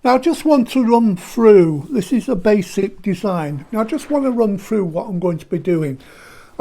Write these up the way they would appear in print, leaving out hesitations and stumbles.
Now I just want to run through, this is a basic design. Now I just want to run through what I'm going to be doing.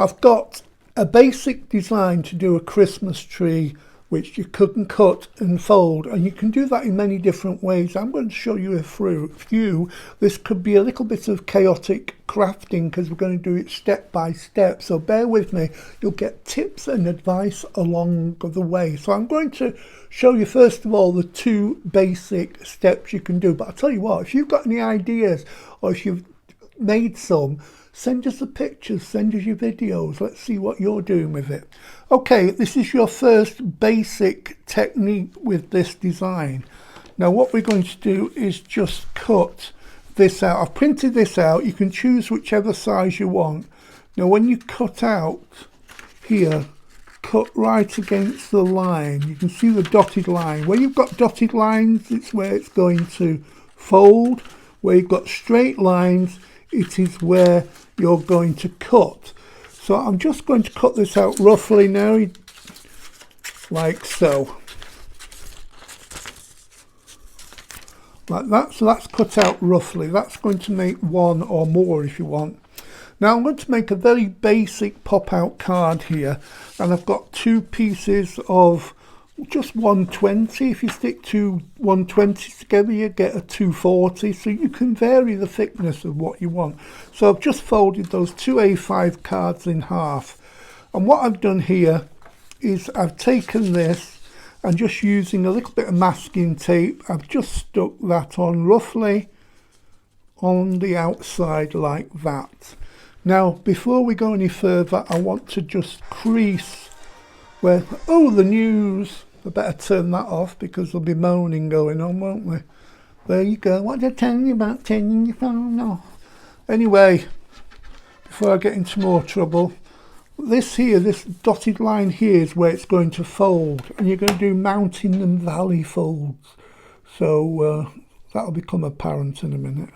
I've got a basic design to do a Christmas tree which you can cut and fold, and you can do that in many different ways. I'm going to show you a few. This could be a little bit of chaotic crafting because we're going to do it step by step, so bear with me. You'll get tips and advice along the way. So I'm going to show you first of all the two basic steps you can do, but I'll tell you what, if you've got any ideas or if you've made some, send us the pictures, send us your videos, let's see what you're doing with it. Okay, this is your first basic technique with this design. Now what we're going to do is just cut this out. I've printed this out, you can choose whichever size you want. Now when you cut out here, cut right against the line. You can see the dotted line. Where you've got dotted lines, it's where it's going to fold. Where you've got straight lines, it is where you're going to cut. So I'm just going to cut this out roughly now, like so. Like that, so that's cut out roughly. That's going to make one or more if you want. Now I'm going to make a very basic pop-out card here, and I've got two pieces of just 120. If you stick two 120s together, you get a 240, so you can vary the thickness of what you want. So I've just folded those two A5 cards in half, and what I've done here is I've taken this and just using a little bit of masking tape, I've just stuck that on roughly on the outside like that. Now before we go any further, I want to just crease where, oh, the news, I better turn that off because there'll be moaning going on, won't there? There you go. What did I tell you about turning your phone off? Anyway, before I get into more trouble, this here, this dotted line here is where it's going to fold, and you're going to do mountain and valley folds. So that'll become apparent in a minute.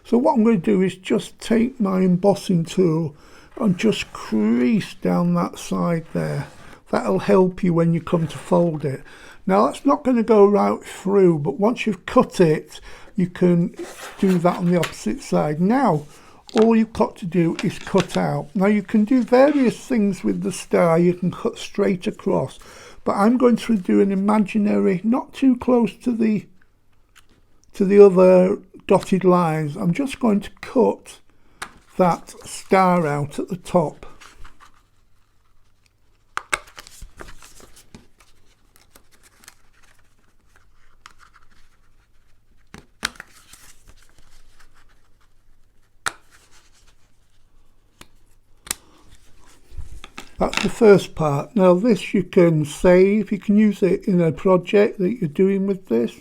So what I'm going to do is just take my embossing tool and just crease down that side there. That'll help you when you come to fold it. Now that's not going to go right through, but once you've cut it, you can do that on the opposite side. Now all you've got to do is cut out. Now you can do various things with the star. You can cut straight across, but I'm going to do an imaginary, not too close to the other dotted lines. I'm just going to cut that star out at the top. That's the first part. Now this you can save, you can use it in a project that you're doing with this.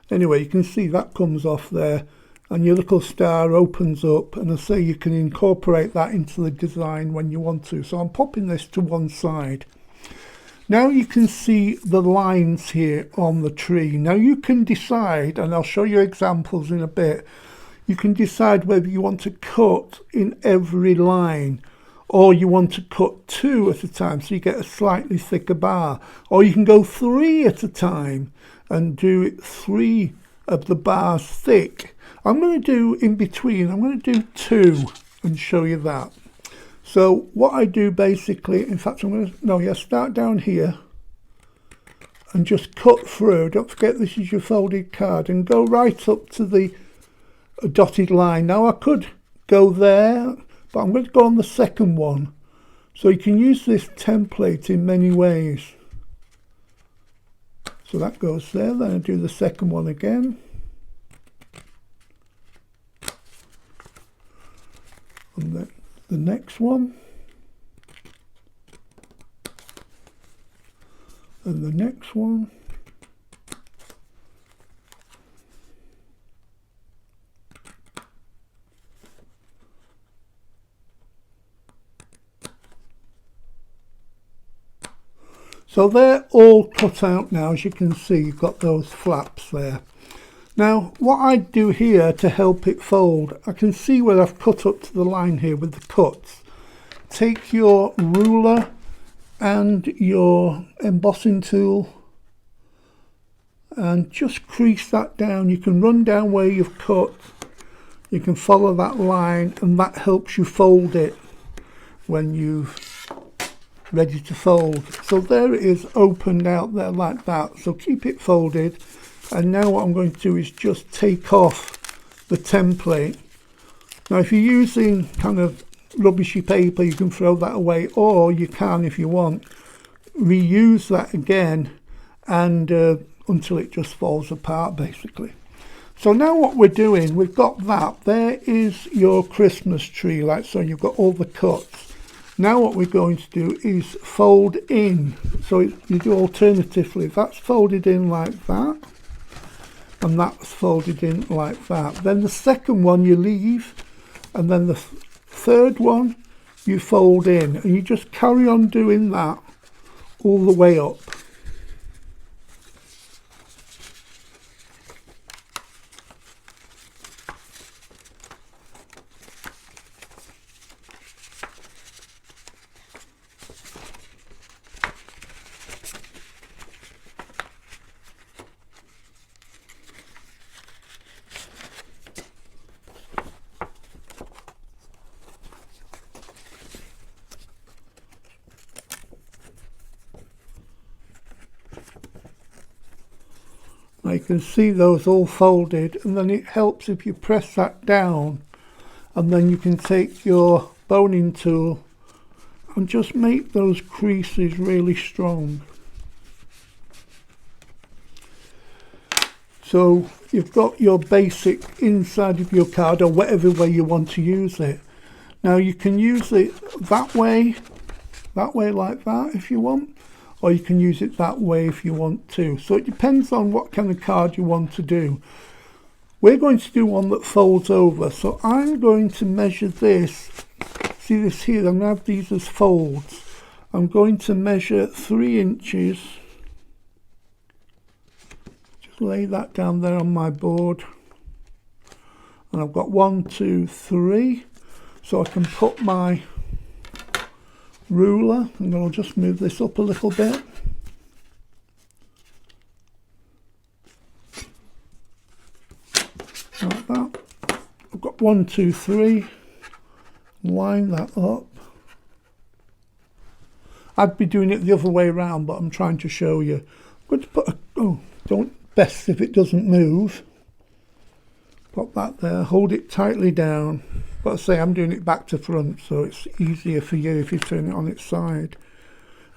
Anyway, you can see that comes off there and your little star opens up, and I say you can incorporate that into the design when you want to. So I'm popping this to one side. Now you can see the lines here on the tree. Now you can decide, and I'll show you examples in a bit, you can decide whether you want to cut in every line, or you want to cut two at a time so you get a slightly thicker bar, or you can go three at a time and do it three of the bars thick. I'm going to do in between, I'm going to do two and show you that. So what I do basically, in fact I'm going to, start down here and just cut through. Don't forget this is your folded card, and go right up to the dotted line. Now I could go there, but I'm going to go on the second one. So you can use this template in many ways. So that goes there, then I do the second one again. And then the next one. And the next one. So they're all cut out now. As you can see, you've got those flaps there. Now what I do here to help it fold, I can see where I've cut up to the line here with the cuts. Take your ruler and your embossing tool and just crease that down. You can run down where you've cut, you can follow that line, and that helps you fold it when you're ready to fold. So there it is, opened out there like that. So keep it folded, and now what I'm going to do is just take off the template. Now if you're using kind of rubbishy paper, you can throw that away, or you can, if you want, reuse that again and until it just falls apart basically. So now what we're doing, we've got that, there is your Christmas tree, like so. You've got all the cuts. Now what we're going to do is fold in. So you do alternatively, that's folded in like that, and that's folded in like that. Then the second one you leave, and then the third one you fold in, and you just carry on doing that all the way up. Now you can see those all folded, and then it helps if you press that down, and then you can take your boning tool and just make those creases really strong. So you've got your basic inside of your card, or whatever way you want to use it. Now you can use it that way like that if you want, or you can use it that way if you want to. So it depends on what kind of card you want to do. We're going to do one that folds over. So I'm going to measure this. See this here, I'm going to have these as folds. I'm going to measure 3 inches. Just lay that down there on my board. And I've got 1, 2, 3. So I can put my ruler, and I'll just move this up a little bit. Like that. I've got 1, 2, 3. Line that up. I'd be doing it the other way around, but I'm trying to show you. I'm going to put best if it doesn't move. Pop that there, hold it tightly down. But I say I'm doing it back to front, so it's easier for you if you turn it on its side.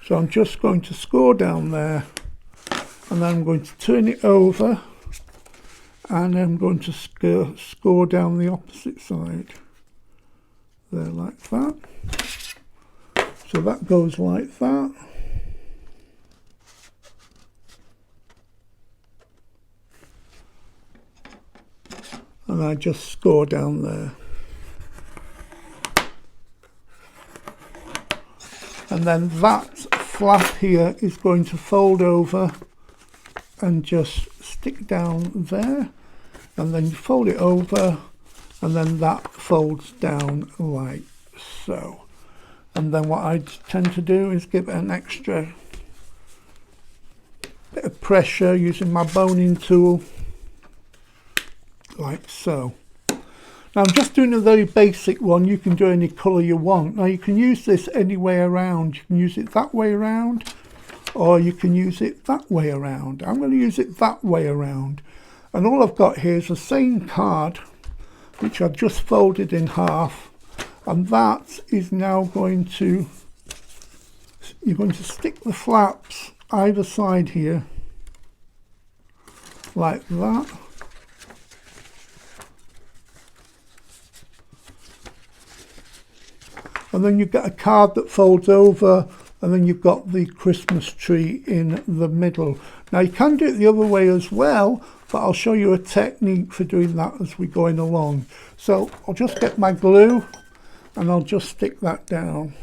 So I'm just going to score down there, and then I'm going to turn it over, and I'm going to score down the opposite side. There, like that. So that goes like that. And I just score down there. And then that flap here is going to fold over and just stick down there, and then you fold it over, and then that folds down like so. And then what I tend to do is give it an extra bit of pressure using my boning tool, like so. Now I'm just doing a very basic one. You can do any colour you want. Now you can use this any way around. You can use it that way around, or you can use it that way around. I'm going to use it that way around. And all I've got here is the same card, which I've just folded in half. And that is now going to, you're going to stick the flaps either side here, like that. And then you've got a card that folds over, and then you've got the Christmas tree in the middle. Now you can do it the other way as well, but I'll show you a technique for doing that as we're going along. So I'll just get my glue, and I'll just stick that down.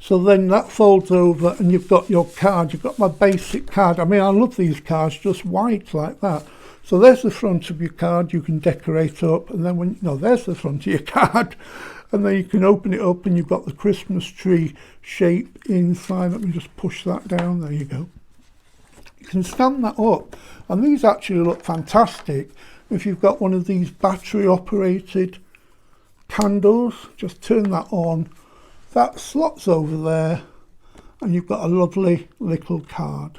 So then that folds over and you've got your card. You've got my basic card. I mean, I love these cards just white like that. So there's the front of your card. You can decorate up, and then there's the front of your card. And then you can open it up and you've got the Christmas tree shape inside. Let me just push that down. There you go. You can stand that up. And these actually look fantastic. If you've got one of these battery operated candles, just turn that on. That slots over there and you've got a lovely little card.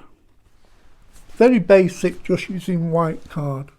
Very basic, just using white card.